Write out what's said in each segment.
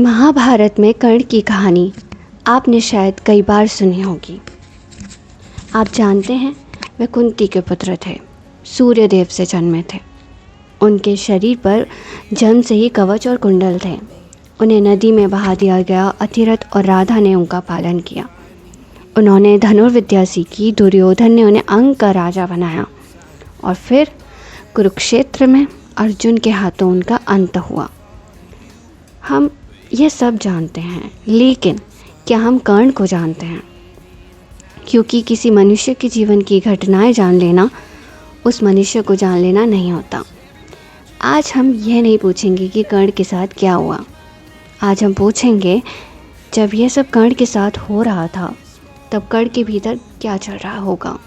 महाभारत में कर्ण की कहानी आपने शायद कई बार सुनी होगी। आप जानते हैं वे कुंती के पुत्र थे, सूर्यदेव से जन्मे थे। उनके शरीर पर जन्म से ही कवच और कुंडल थे। उन्हें नदी में बहा दिया गया। अतिरथ और राधा ने उनका पालन किया। उन्होंने धनुर्विद्या सीखी। दुर्योधन ने उन्हें अंग का राजा बनाया और फिर कुरुक्षेत्र में अर्जुन के हाथों उनका अंत हुआ। हम ये सब जानते हैं, लेकिन क्या हम कर्ण को जानते हैं? क्योंकि किसी मनुष्य के जीवन की घटनाएं जान लेना उस मनुष्य को जान लेना नहीं होता। आज हम यह नहीं पूछेंगे कि कर्ण के साथ क्या हुआ। आज हम पूछेंगे, जब यह सब कर्ण के साथ हो रहा था तब कर्ण के भीतर क्या चल रहा होगा।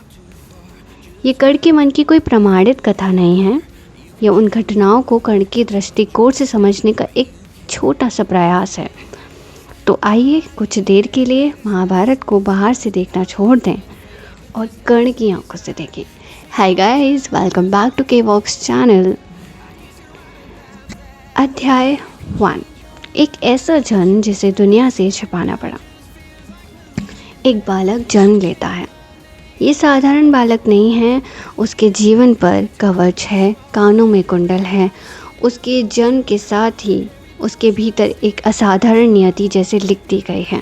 ये कर्ण के मन की कोई प्रमाणित कथा नहीं है। यह उन घटनाओं को कर्ण के दृष्टिकोण से समझने का एक छोटा सा प्रयास है। तो आइए कुछ देर के लिए महाभारत को बाहर से देखना छोड़ दें और कर्ण की आंखों से देखें। Hi guys, welcome back to K Vox channel. अध्याय 1। एक ऐसा जन्म जिसे दुनिया से छिपाना पड़ा। एक बालक जन्म लेता है। ये साधारण बालक नहीं है। उसके जीवन पर कवच है, कानों में कुंडल है। उसके जन्म के साथ ही उसके भीतर एक असाधारण नियति जैसे लिख दी गई है।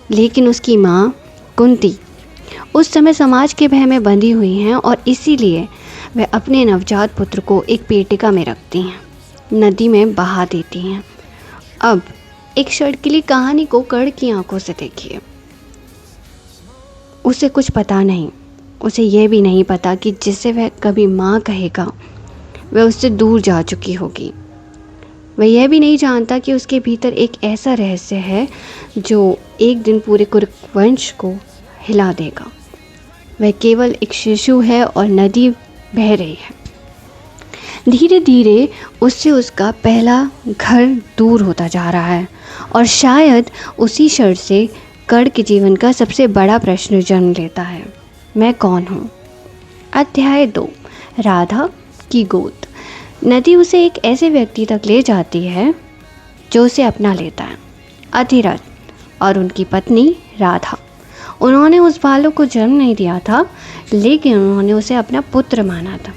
लेकिन उसकी माँ कुंती उस समय समाज के भय में बंधी हुई हैं और इसीलिए वह अपने नवजात पुत्र को एक पेटिका में रखती हैं, नदी में बहा देती हैं। अब एक सड़कीली कहानी को कर्ण की आंखों से देखिए। उसे कुछ पता नहीं। उसे यह भी नहीं पता कि जिसे वह कभी माँ कहेगा वह उससे दूर जा चुकी होगी। वह यह भी नहीं जानता कि उसके भीतर एक ऐसा रहस्य है जो एक दिन पूरे कुरुवंश को हिला देगा। वह केवल एक शिशु है और नदी बह रही है। धीरे धीरे उससे उसका पहला घर दूर होता जा रहा है और शायद उसी क्षण से कर्ण के जीवन का सबसे बड़ा प्रश्न जन्म लेता है, मैं कौन हूँ। अध्याय 2। राधा की गोद। नदी उसे एक ऐसे व्यक्ति तक ले जाती है जो उसे अपना लेता है, अतिरथ और उनकी पत्नी राधा। उन्होंने उस बालक को जन्म नहीं दिया था, लेकिन उन्होंने उसे अपना पुत्र माना था।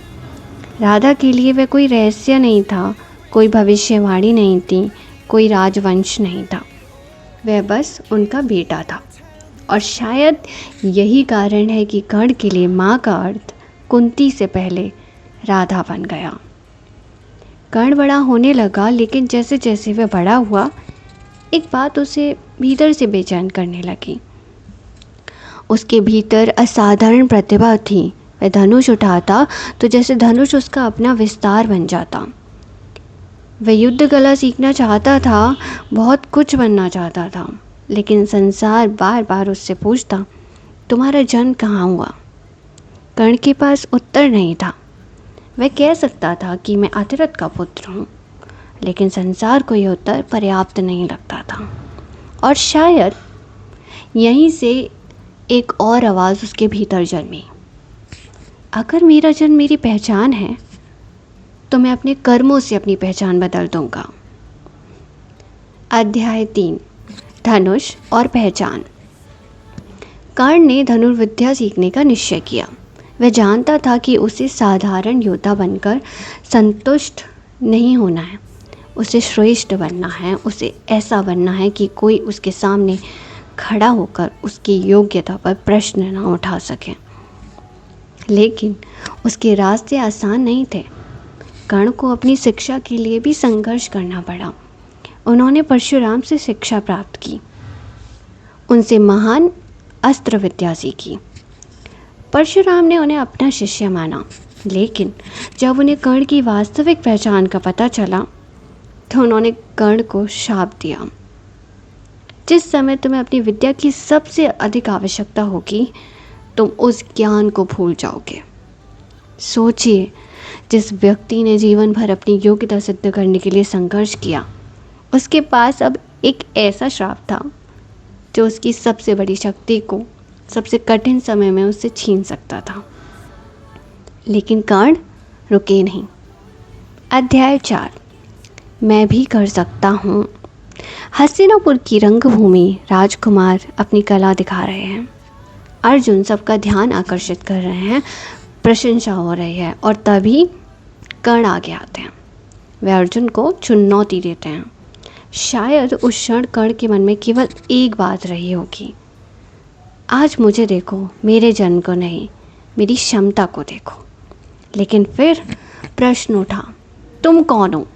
राधा के लिए वह कोई रहस्य नहीं था, कोई भविष्यवाणी नहीं थी, कोई राजवंश नहीं था। वह बस उनका बेटा था। और शायद यही कारण है कि कर्ण के लिए माँ का अर्थ कुंती से पहले राधा बन गया। कर्ण बड़ा होने लगा, लेकिन जैसे जैसे वह बड़ा हुआ एक बात उसे भीतर से बेचैन करने लगी। उसके भीतर असाधारण प्रतिभा थी। वह धनुष उठाता तो जैसे धनुष उसका अपना विस्तार बन जाता। वह युद्ध कला सीखना चाहता था, बहुत कुछ बनना चाहता था, लेकिन संसार बार बार उससे पूछता, तुम्हारा जन्म कहाँ हुआ। कर्ण के पास उत्तर नहीं था। वह कह सकता था कि मैं अतिरथ का पुत्र हूँ, लेकिन संसार को यह उत्तर पर्याप्त नहीं लगता था। और शायद यहीं से एक और आवाज़ उसके भीतर जन्मी, अगर मेरा जन्म मेरी पहचान है तो मैं अपने कर्मों से अपनी पहचान बदल दूंगा। अध्याय 3। धनुष और पहचान। कर्ण ने धनुर्विद्या सीखने का निश्चय किया। वह जानता था कि उसे साधारण योद्धा बनकर संतुष्ट नहीं होना है, उसे श्रेष्ठ बनना है। उसे ऐसा बनना है कि कोई उसके सामने खड़ा होकर उसकी योग्यता पर प्रश्न न उठा सके। लेकिन उसके रास्ते आसान नहीं थे। कर्ण को अपनी शिक्षा के लिए भी संघर्ष करना पड़ा। उन्होंने परशुराम से शिक्षा प्राप्त की, उनसे महान अस्त्र विद्या सीखी। परशुराम ने उन्हें अपना शिष्य माना, लेकिन जब उन्हें कर्ण की वास्तविक पहचान का पता चला तो उन्होंने कर्ण को शाप दिया, जिस समय तुम्हें अपनी विद्या की सबसे अधिक आवश्यकता होगी तुम उस ज्ञान को भूल जाओगे। सोचिए, जिस व्यक्ति ने जीवन भर अपनी योग्यता सिद्ध करने के लिए संघर्ष किया, उसके पास अब एक ऐसा श्राप था जो उसकी सबसे बड़ी शक्ति को सबसे कठिन समय में उससे छीन सकता था। लेकिन कर्ण रुके नहीं। अध्याय 4। मैं भी कर सकता हूँ। हस्तिनापुर की रंगभूमि राजकुमार अपनी कला दिखा रहे हैं। अर्जुन सबका ध्यान आकर्षित कर रहे हैं, प्रशंसा हो रही है और तभी कर्ण आगे आते हैं। वे अर्जुन को चुनौती देते हैं। शायद उस क्षण कर्ण के मन में केवल एक बात रही होगी, आज मुझे देखो, मेरे जन्म को नहीं, मेरी क्षमता को देखो। लेकिन फिर प्रश्न उठा, तुम कौन हो?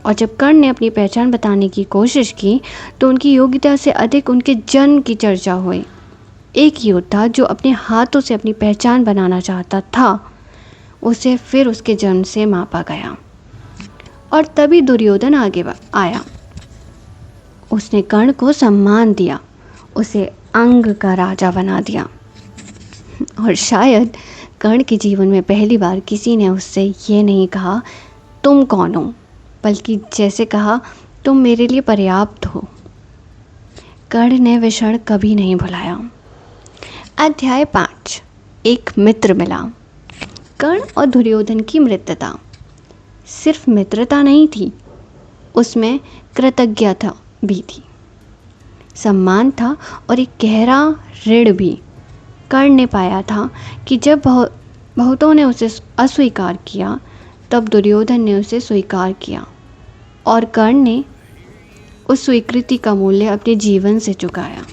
और जब कर्ण ने अपनी पहचान बताने की कोशिश की तो उनकी योग्यता से अधिक उनके जन्म की चर्चा हुई। एक योद्धा जो अपने हाथों से अपनी पहचान बनाना चाहता था, उसे फिर उसके जन्म से मापा गया। और तभी दुर्योधन आगे आया। उसने कर्ण को सम्मान दिया, उसे अंग का राजा बना दिया। और शायद कर्ण के जीवन में पहली बार किसी ने उससे ये नहीं कहा तुम कौन हो, बल्कि जैसे कहा तुम मेरे लिए पर्याप्त हो। कर्ण ने वह क्षण कभी नहीं भुलाया। अध्याय 5, एक मित्र मिला। कर्ण और दुर्योधन की मित्रता सिर्फ मित्रता नहीं थी, उसमें कृतज्ञता भी थी, सम्मान था और एक गहरा ऋण भी। कर्ण ने पाया था कि जब बहुतों ने उसे अस्वीकार किया, तब दुर्योधन ने उसे स्वीकार किया और कर्ण ने उस स्वीकृति का मूल्य अपने जीवन से चुकाया।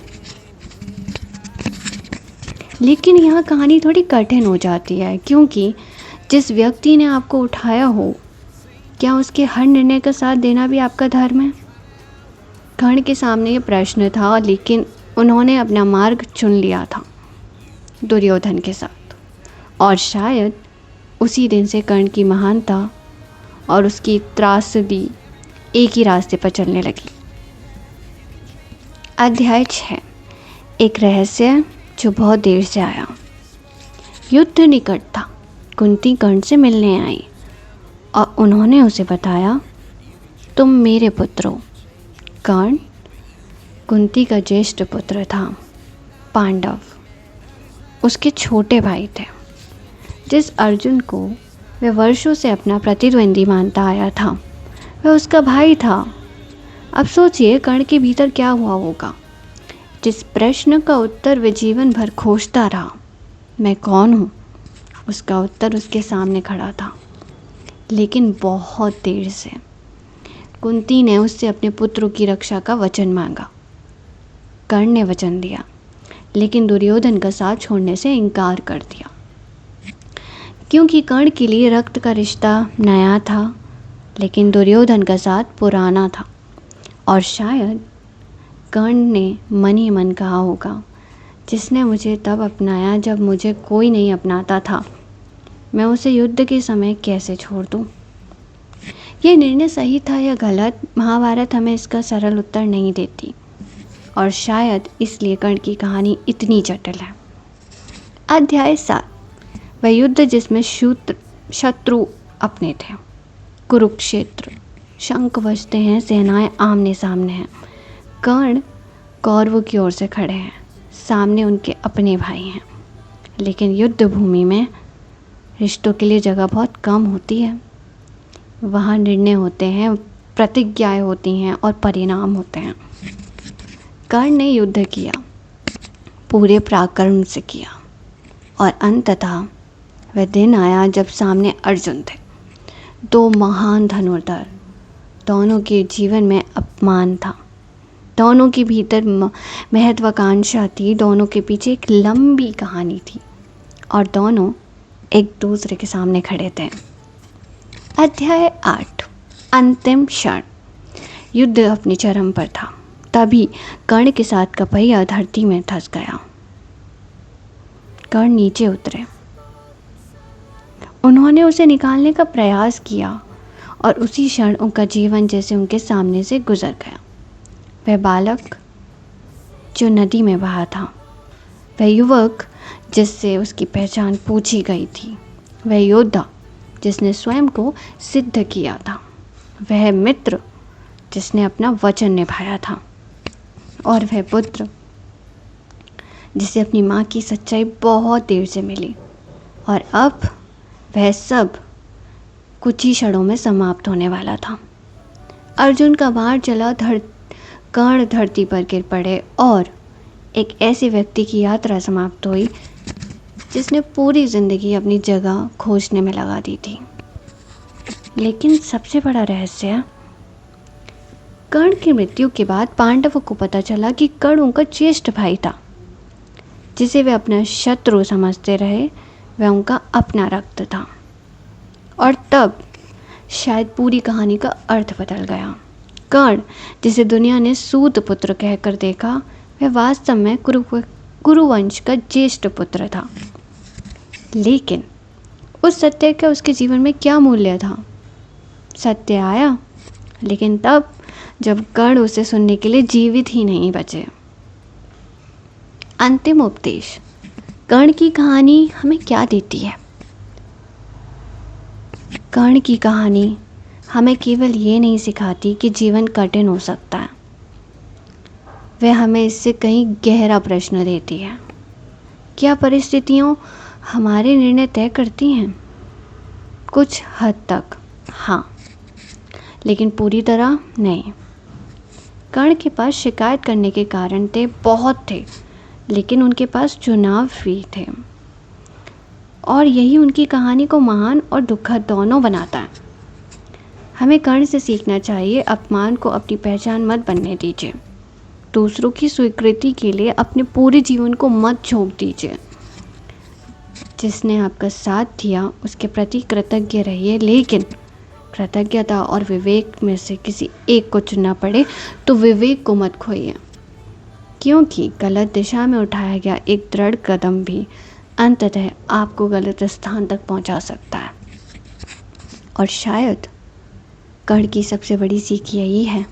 लेकिन यहाँ कहानी थोड़ी कठिन हो जाती है, क्योंकि जिस व्यक्ति ने आपको उठाया हो, क्या उसके हर निर्णय का साथ देना भी आपका धर्म है? कर्ण के सामने ये प्रश्न था, लेकिन उन्होंने अपना मार्ग चुन लिया था दुर्योधन के साथ। और शायद उसी दिन से कर्ण की महानता और उसकी त्रासदी एक ही रास्ते पर चलने लगी। अध्याय 6, एक रहस्य जो बहुत देर से आया। युद्ध निकट था। कुंती कर्ण से मिलने आई और उन्होंने उसे बताया, तुम मेरे पुत्र हो। कर्ण कुंती का ज्येष्ठ पुत्र था। पांडव उसके छोटे भाई थे। जिस अर्जुन को वह वर्षों से अपना प्रतिद्वंदी मानता आया था, वह उसका भाई था। अब सोचिए कर्ण के भीतर क्या हुआ होगा। जिस प्रश्न का उत्तर वह जीवन भर खोजता रहा, मैं कौन हूँ, उसका उत्तर उसके सामने खड़ा था। लेकिन बहुत देर से कुंती ने उससे अपने पुत्रों की रक्षा का वचन मांगा। कर्ण ने वचन दिया, लेकिन दुर्योधन का साथ छोड़ने से इनकार कर दिया, क्योंकि कर्ण के लिए रक्त का रिश्ता नया था, लेकिन दुर्योधन का साथ पुराना था। और शायद कर्ण ने मन ही मन कहा होगा, जिसने मुझे तब अपनाया जब मुझे कोई नहीं अपनाता था, मैं उसे युद्ध के समय कैसे छोड़ दूं? यह निर्णय सही था या गलत, महाभारत हमें इसका सरल उत्तर नहीं देती, और शायद इसलिए कर्ण की कहानी इतनी जटिल है। अध्याय 7, वह युद्ध जिसमें शत्रु अपने थे। कुरुक्षेत्र। शंख बजते हैं, सेनाएं आमने सामने हैं। कर्ण कौरवों की ओर से खड़े हैं, सामने उनके अपने भाई हैं। लेकिन युद्ध भूमि में रिश्तों के लिए जगह बहुत कम होती है। वहाँ निर्णय होते हैं, प्रतिज्ञाएं होती हैं और परिणाम होते हैं। कर्ण ने युद्ध किया, पूरे पराक्रम से किया, और अंततः वह दिन आया जब सामने अर्जुन थे, दो महान धनुर्धर। दोनों के जीवन में अपमान था, दोनों के भीतर महत्वाकांक्षा थी, दोनों के पीछे एक लंबी कहानी थी, और दोनों एक दूसरे के सामने खड़े थे। अध्याय 8, अंतिम क्षण। युद्ध अपने चरम पर था, तभी कर्ण के साथ का पहिया धरती में धंस गया। कर्ण नीचे उतरे। उन्होंने उसे निकालने का प्रयास किया, और उसी क्षण उनका जीवन जैसे उनके सामने से गुजर गया। वह बालक जो नदी में बहा था, वह युवक जिससे उसकी पहचान पूछी गई थी, वह योद्धा जिसने स्वयं को सिद्ध किया था, वह मित्र जिसने अपना वचन निभाया था, और वह पुत्र जिसे अपनी माँ की सच्चाई बहुत देर से मिली। और अब वह सब कुछ ही क्षणों में समाप्त होने वाला था। अर्जुन का बाण चला कर्ण धरती पर गिर पड़े और एक ऐसे व्यक्ति की यात्रा समाप्त हुई जिसने पूरी ज़िंदगी अपनी जगह खोजने में लगा दी थी। लेकिन सबसे बड़ा रहस्य, कर्ण की मृत्यु के बाद पांडवों को पता चला कि कर्ण उनका ज्येष्ठ भाई था, जिसे वे अपना शत्रु समझते रहे। वह उनका अपना रक्त था। और तब शायद पूरी कहानी का अर्थ बदल गया। कर्ण, जिसे दुनिया ने सूत पुत्र कहकर देखा, वह वास्तव में कुरुवंश का ज्येष्ठ पुत्र था। लेकिन उस सत्य का उसके जीवन में क्या मूल्य था? सत्य आया, लेकिन तब जब कर्ण उसे सुनने के लिए जीवित ही नहीं बचे। अंतिम उपदेश। कर्ण की कहानी हमें क्या देती है? कर्ण की कहानी हमें केवल ये नहीं सिखाती कि जीवन कठिन हो सकता है, वह हमें इससे कहीं गहरा प्रश्न देती है। क्या परिस्थितियाँ हमारे निर्णय तय करती हैं? कुछ हद तक हाँ, लेकिन पूरी तरह नहीं। कर्ण के पास शिकायत करने के कारण थे, बहुत थे, लेकिन उनके पास चुनाव भी थे। और यही उनकी कहानी को महान और दुखद दोनों बनाता है। हमें कर्ण से सीखना चाहिए, अपमान को अपनी पहचान मत बनने दीजिए। दूसरों की स्वीकृति के लिए अपने पूरे जीवन को मत झोंक दीजिए। जिसने आपका साथ दिया उसके प्रति कृतज्ञ रहिए, लेकिन कृतज्ञता और विवेक में से किसी एक को चुनना पड़े तो विवेक को मत खोइए, क्योंकि गलत दिशा में उठाया गया एक दृढ़ कदम भी अंततः आपको गलत स्थान तक पहुंचा सकता है। और शायद कर्ण की सबसे बड़ी सीख यही है,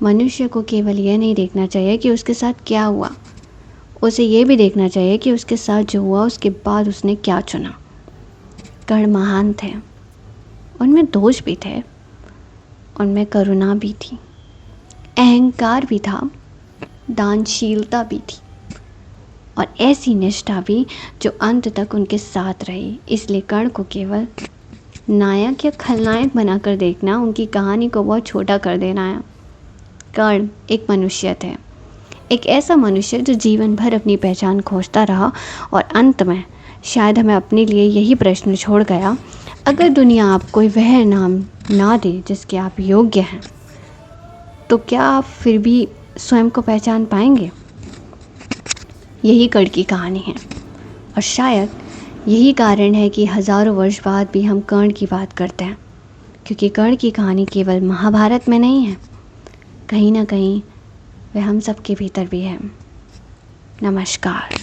मनुष्य को केवल यह नहीं देखना चाहिए कि उसके साथ क्या हुआ, उसे यह भी देखना चाहिए कि उसके साथ जो हुआ उसके बाद उसने क्या चुना। कर्ण महान थे, उनमें दोष भी थे, उनमें करुणा भी थी, अहंकार भी था, दानशीलता भी थी और ऐसी निष्ठा भी जो अंत तक उनके साथ रही। इसलिए कर्ण को केवल नायक या खलनायक बनाकर देखना उनकी कहानी को बहुत छोटा कर देना है। कर्ण एक मनुष्य थे, एक ऐसा मनुष्य जो जीवन भर अपनी पहचान खोजता रहा और अंत में शायद हमें अपने लिए यही प्रश्न छोड़ गया, अगर दुनिया आपको वह नाम ना दे जिसके आप योग्य हैं, तो क्या आप फिर भी स्वयं को पहचान पाएंगे? यही कर्ण की कहानी है और शायद यही कारण है कि हज़ारों वर्ष बाद भी हम कर्ण की बात करते हैं, क्योंकि कर्ण की कहानी केवल महाभारत में नहीं है, कहीं ना कहीं वह हम सबके भीतर भी है। नमस्कार।